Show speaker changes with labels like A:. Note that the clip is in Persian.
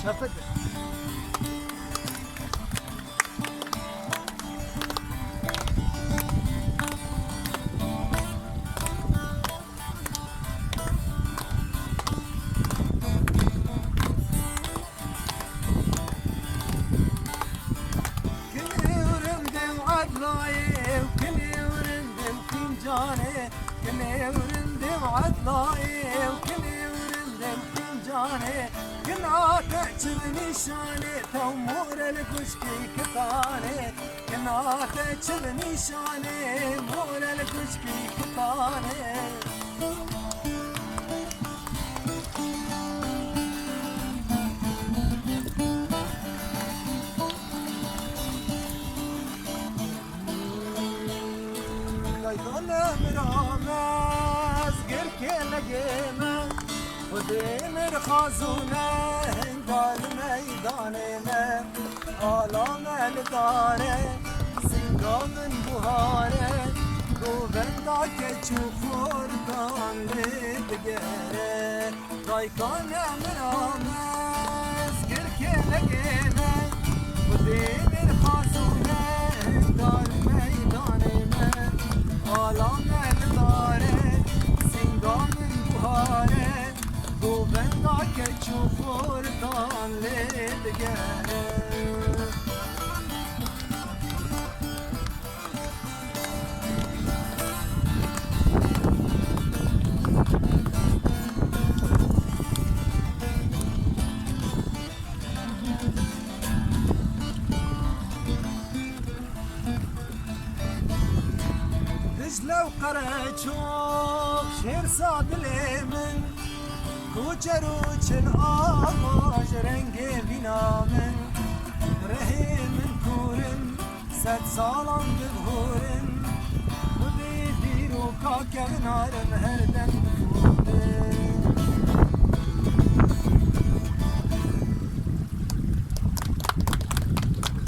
A: شفت كني ورندم عطلاي وكني ورندم فنجاني كنا تعجبني شاني تمور الكشكي كتاني كنا تعجبني شاني مور الكشكي كتاني أنا مرامز قرك لقيمة وديمر خازونة هنقال ميدانينا آلام الدارة سنقا من بهارة قوبندا كتشوفور كان لدقارة رايكان مرامز قرك لقيمة وديمر خازونة هنقال ميدانينا آلام الداره سنگام بهاره گوبندا که چوفردان لدگره لو قرأتشوف شير صاد من كوچروچ الآغاج رنگ بینامن رهیم کورن 100 سالان بهورن و بیدی رو کا کنارم هردن